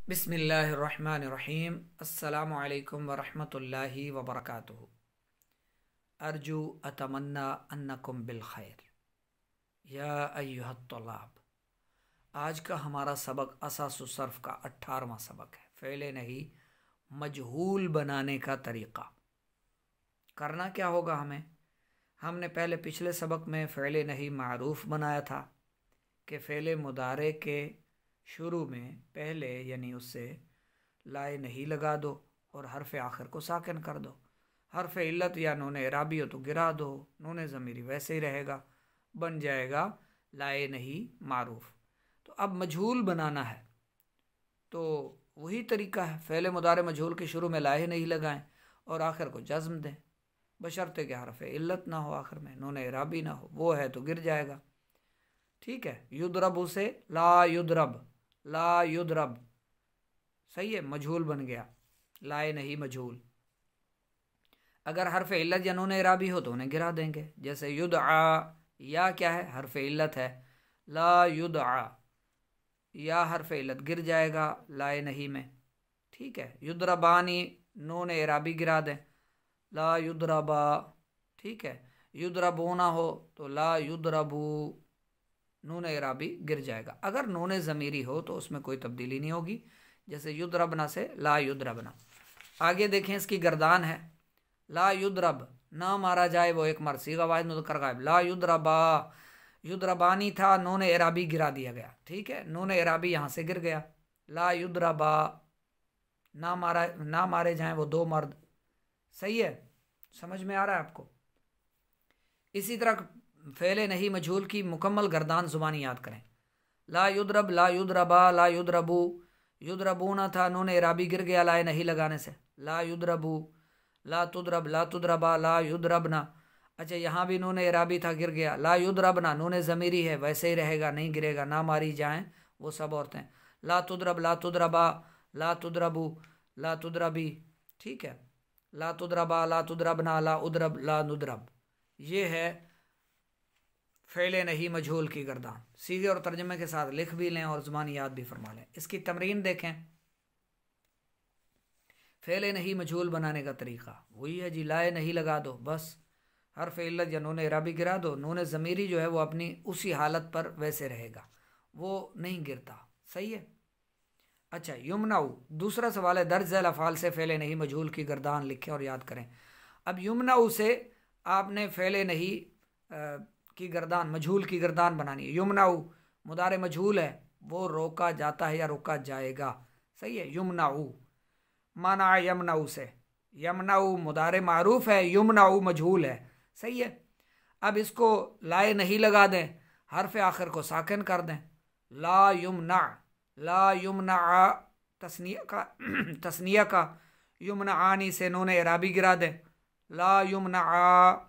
बिस्मिल्लाहिर्रहमानिर्रहीम। अस्सलामु अलैकुम वरहमतुल्लाहि वबरकातुहु। अर्जू अतमन्ना अन्नकुम बिल खैर या अय्युहत तलाब। आज का हमारा सबक असासुस सर्फ का 18वां सबक है। फ़ेले नहीं मजहूल बनाने का तरीक़ा। करना क्या होगा हमने पहले पिछले सबक में फ़ेले नहीं मारूफ बनाया था कि फ़ेले मुदारे के शुरू में पहले यानी उससे लाए नहीं लगा दो और हरफ आखिर को साकिन कर दो। हरफ इल्लत या नून इराबी हो तो गिरा दो, नून ज़मीरी वैसे ही रहेगा, बन जाएगा लाए नहीं मारूफ। तो अब मजहूल बनाना है तो वही तरीका है। फ़ेले मुदारे मजहूल के शुरू में लाए नहीं लगाएं और आखिर को जज़्म दें, बशर्ते कि हरफ इल्लत ना हो, आखिर में नून इराबी ना हो, वो है तो गिर जाएगा। ठीक है। युद्रब से ला युद्रब, ला युद्रब, सही है, मजहूल बन गया, लाए नहीं मजहूल। अगर हरफ इल्लत या नून इराबी हो तो उन्हें गिरा देंगे, जैसे युदआ, या क्या है, हरफ इल्लत है, ला युदआ, या हरफ इल्लत गिर जाएगा लाए नहीं में। ठीक है। युद्रबानी, नून इराबी गिरा दें, ला युद्रबा। ठीक है। युद्रबूना हो तो ला युद्रबू, नून इराबी गिर जाएगा। अगर नून ज़मीरी हो तो उसमें कोई तब्दीली नहीं होगी, जैसे युद्रबना से ला युद्रबना। आगे देखें, इसकी गर्दान है ला युद्रब, ना मारा जाए वो एक मर्द, सीगा वाहिद मुज़क्कर गायब। ला युद्रबा, युद्रबानी था, नून इराबी गिरा दिया गया। ठीक है, नून इराबी यहाँ से गिर गया। ला युद्रबा, ना मारे जाएं वो दो मर्द। सही है, समझ में आ रहा है आपको। इसी तरह फ़ेले नहीं मजहूल की मुकम्मल गर्दान ज़ुबानी याद करें। ला युद्रब, ला युद्रबा, ला युद्रबू, युद्रबूना था, नून इराबी गिर गया लाए नहीं लगाने से, ला युद्रबू। ला तुद्रब, ला तुद्रबा, ला युद्रबना। अच्छा, यहाँ भी नून इराबी था, गिर गया, ला युद्रबना, नून ज़मीरी है वैसे ही रहेगा, नहीं गिरेगा, ना मारी जाएं वो सब औरतें। ला तुद्रब, ला तुद्रबा, ला तुद्रबू, ला तुद्रबी। ठीक है। ला तुद्रबा, ला तुद्रबना, ला उद्रब, ला नुद्रब। ये है फ़ेले नहीं मजहूल की गर्दान। सीगे और तर्जमे के साथ लिख भी लें और ज़ुबानी याद भी फरमा लें। इसकी तमरीन देखें। फ़ेले नहीं मजहूल बनाने का तरीक़ा वही है जी, लाए नहीं लगा दो, बस हरफ इल्लत या नून इराबी गिरा दो, नून ज़मीरी जो है वो अपनी उसी हालत पर वैसे रहेगा, वो नहीं गिरता। सही है। अच्छा, युमनाऊ, दूसरा सवाल है, दर्ज झैल अफ़ाल से फ़ेले नहीं मजहूल की गर्दान लिखें और याद करें। अब युमनाऊ से आपने फ़ेले नहीं की गर्दान, मजहूल की गर्दान बनानी है। युमनाऊ मुदारे मजहूल है, वो रोका जाता है या रोका जाएगा। सही है। युमनाऊ, माना यमनाऊ से, यमनाऊ मुदारे मारूफ है, युमनाऊ मजहूल है। सही है। अब इसको लाए नहीं लगा दें, हरफ आखिर को साकिन कर दें, ला युमना, ला युमना, तस्निया का युमना आनी से नून इराबी गिरा दें, ला युमना,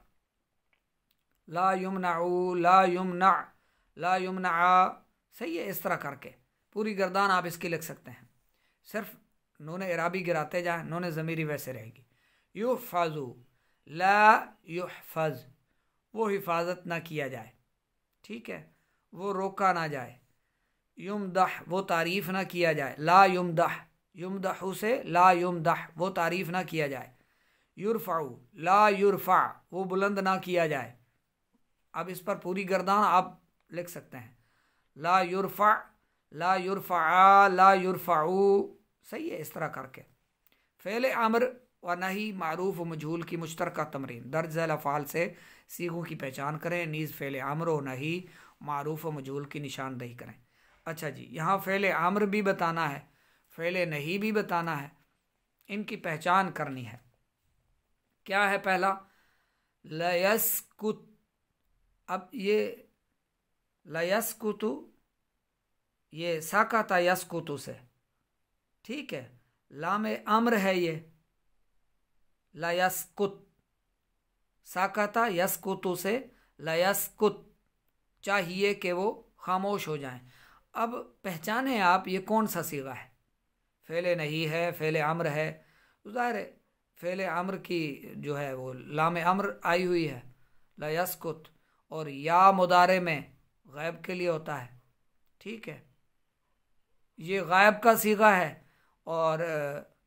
ला युमनाऊ, ला युमना, ला युमना। सही है। इस तरह करके पूरी गर्दान आप इसकी लिख सकते हैं, सिर्फ नून इराबी गिराते जाएं, नून ज़मीरी वैसे रहेगी। युहफ़ज़ु, ला युहफ़ज़, वो हिफाजत ना किया जाए, ठीक है, वो रोका ना जाए। युमदह, वो तारीफ़ ना किया जाए, ला युमदह, युमदहू से ला युमदह, वो तारीफ़ ना किया जाए। युरफ़ाऊ, ला युरफ़ा, वो बुलंद ना किया जाए। अब इस पर पूरी गर्दान आप लिख सकते हैं, ला युरफ़ा, ला युरफ़ा, ला युरफ़ाऊ। सही है। इस तरह करके फ़ेले अम्र व नही मारूफ व मजहूल की मुश्तरका तमरीन। दर्ज झैल अफ़ाल से सीगों की पहचान करें, नीज़ फ़ेले अम्र व नही मारूफ व मजहूल की निशानदही करें। अच्छा जी, यहाँ फ़ेले अम्र भी बताना है, फ़ेले नहीं भी बताना है, इनकी पहचान करनी है। क्या है पहला? लयस्कुत। अब ये लयस्कुतु, ये साकाता यस्कुतु से, ठीक है, लाम अम्र है ये, लयस्कुत, साकाता यस्कुतु से लयस्कुत, चाहिए कि वो खामोश हो जाएं। अब पहचाने आप ये कौन सा सीगा है, फ़ेले नहीं है, फ़ेले अम्र है। ज़ाहिर है फ़ेले अम्र की जो है वो लाम अम्र आई हुई है, लयस्कुत, और या मुदारे में गैब के लिए होता है। ठीक है, ये गायब का सीगा है, और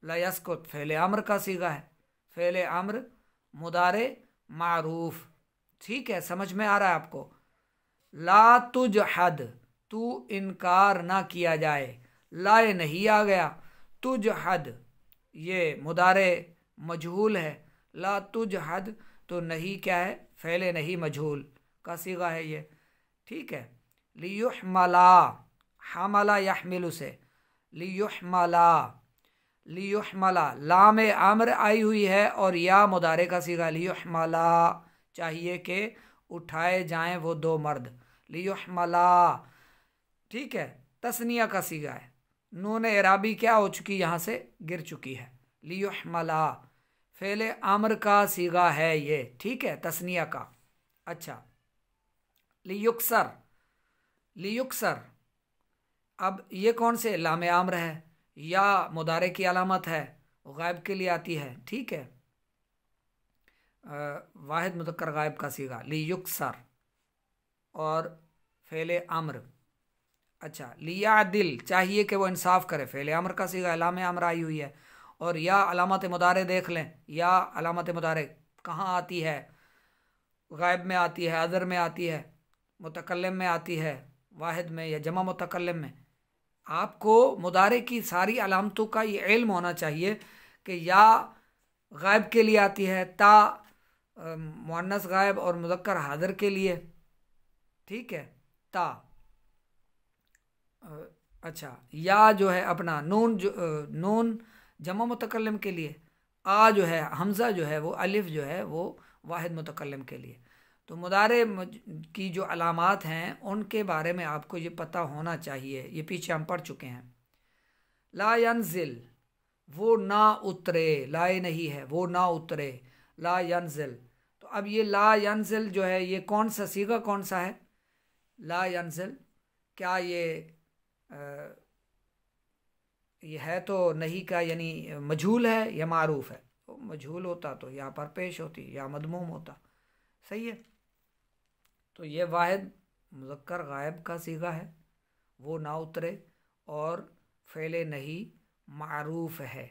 ला यसकुत फ़ेल अम्र का सीगा है, फ़ेल अम्र मुदारे मारूफ। ठीक है, समझ में आ रहा है आपको। ला तुजहद, तू इनकार ना किया जाए, लाए नहीं आ गया, तुजहद ये मुदारे मजहूल है, ला तुजहद तो नहीं क्या है, फ़ेल नहीं मजहूल का सीगा है ये। ठीक है, लियुहमला, हमला यहमिलु से, लियुहमला, लियुहमला लाम अम्र आई हुई है और या मुदारे का सीगा, लियुहमला चाहिए कि उठाए जाएं वो दो मर्द, लियुहमला। ठीक है, तस्निया का सीगा है, नून एराबी क्या हो चुकी, यहाँ से गिर चुकी है, लियुहमला फ़ेल अम्र का सीगा है ये। ठीक है, तस्निया का। अच्छा, लियुक्सर, लियुक्सर अब ये कौन से, लाम अम्र है या मुदारे की अलामत है, गायब के लिए आती है। ठीक है, वाहिद मुज़क्कर गायब का सीगा लियुक्सर और फ़ेल अम्र। अच्छा, लिया दिल चाहिए कि वो इंसाफ करे, फ़ेल अम्र का सीगा, लाम अम्र आई हुई है और या अलामत मुदारे देख लें, या अलामत मुदारे कहाँ आती है, गायब में आती है, अदर में आती है, मुतकल्लिम में आती है, वाहिद में या जमा मुतकल्लिम में। आपको मुदारे की सारी अलामतों का ये इल्म होना चाहिए कि या गायब के लिए आती है, ता मुअन्नस गायब और मुज़क्कर हाज़िर के लिए। ठीक है, ता। अच्छा, या जो है अपना नून, जो नून जमा मुतकल्लिम के लिए, आ जो है हमज़ा जो है वो, अलिफ जो है वो वाहिद मुतकल्लिम के लिए। तो मुदारे की जो अलामात हैं उनके बारे में आपको ये पता होना चाहिए, ये पीछे हम पढ़ चुके हैं। ला यंजिल वो ना उतरे, लाए नहीं है, वो ना उतरे, ला यंजिल। तो अब ये ला यंजिल जो है ये कौन सा सीगा, कौन सा है ला यंजिल, क्या ये है तो नहीं का यानी मजहूल है या मारूफ है, तो मजहूल होता तो यहाँ पर पेश होती या मदमूम होता। सही है, तो ये वाहिद मुज़क्कर गायब का सीगा है, वो ना उतरे और फ़ेल नहीं मारूफ है।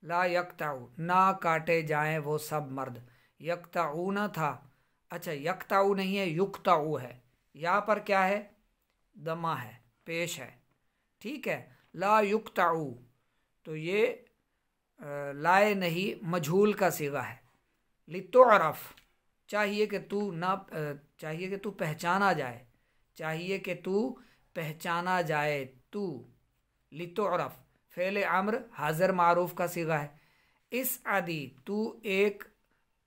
ला यक्ताऊ ना काटे जाएं वो सब मर्द, यक्ताऊ ना था, अच्छा यक्ताऊ नहीं है, युक्ताऊ है, यहाँ पर क्या है, दमा है, पेश है। ठीक है, ला युक्ताऊ तो ये लाए नहीं मजहूल का सीगा है। लितुअरफ चाहिए कि तू ना चाहिए कि तू पहचाना जाए, चाहिए कि तू पहचाना जाए, तू लितुअरफ फ़ेल अम्र हाज़िर मारूफ का सीगा है। इस आदि तू एक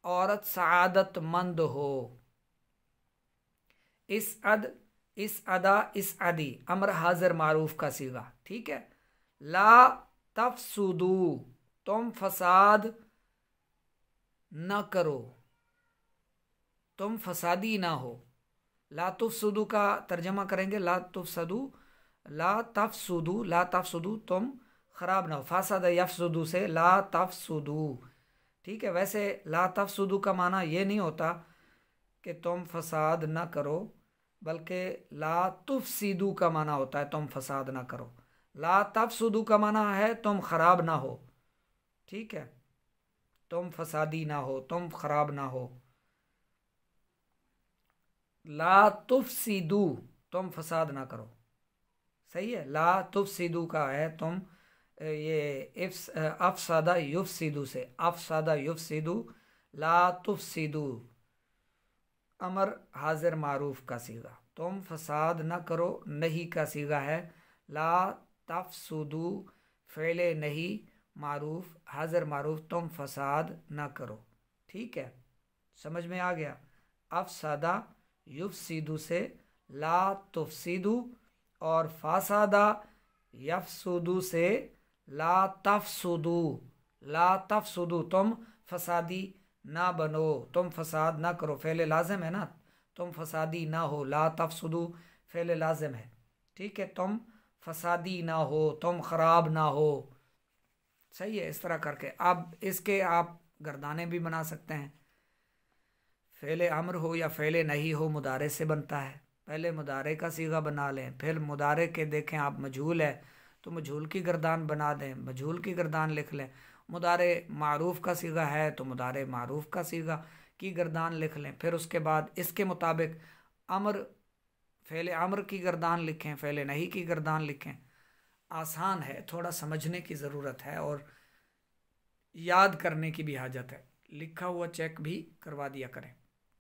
औरत सआदतमंद हो, इस अद, इस अदा, इस आदि अम्र हाज़िर मारूफ का सीगा। ठीक है, ला तफसुदू तुम फसाद न करो, तुम फसादी ना हो। ला तुफसुदू का तर्जमा करेंगे ला तुफसदू, ला तफसुदू, ला तफसुदू तुम खराब ना हो, फासद यफसुदू से ला तफसुदू। ठीक है, वैसे ला तफसुदू का माना ये नहीं होता कि तुम फसाद ना करो, बल्कि ला तुफसिदू का माना होता है तुम फसाद ना करो, ला तफसुदू का माना है तुम खराब ना हो। ठीक है, तुम फसादी ना हो, तुम खराब ना हो। ला तुफसिदू तुम फसाद ना करो। सही है, ला तुफसिदू का है तुम, ये अफसादा युफसिदू से, अफसादा युफसिदू, ला तुफसिदू अमर हाजिर मारूफ का सीगा, तुम फसाद न करो नहीं का सीगा है, ला तफसुदू फ़ेले नहीं मारूफ हाजिर मारूफ तुम फसाद न करो। ठीक है, समझ में आ गया। अफसादा युफसिदू से ला तुफसिदू और फासादा यफसुदू से ला तफसुदू, ला तफसुदू तुम फसादी ना बनो, तुम फसाद ना करो, फ़ेल लाजिम है ना, तुम फसादी ना हो, ला तफसुदू फ़ेल लाजिम है। ठीक है, तुम फसादी ना हो, तुम ख़राब ना हो। सही है, इस तरह करके अब इसके आप गर्दाने भी बना सकते हैं। फ़ेल अम्र हो या फ़ेल नहीं हो मुदारे से बनता है, पहले मुदारे का सीगा बना लें, फिर मुदारे के देखें आप मजहूल है तो मजहूल की गर्दान बना दें, मजहूल की गर्दान लिख लें। मुदारे मारूफ का सीगा है तो मुदारे मारूफ का सीगा की गर्दान लिख लें। फिर उसके बाद इसके मुताबिक अमर फ़ेल अमर की गर्दान लिखें, फ़ेल नहीं की गर्दान लिखें। आसान है, थोड़ा समझने की ज़रूरत है और याद करने की भी हाजत है। लिखा हुआ चेक भी करवा दिया करें।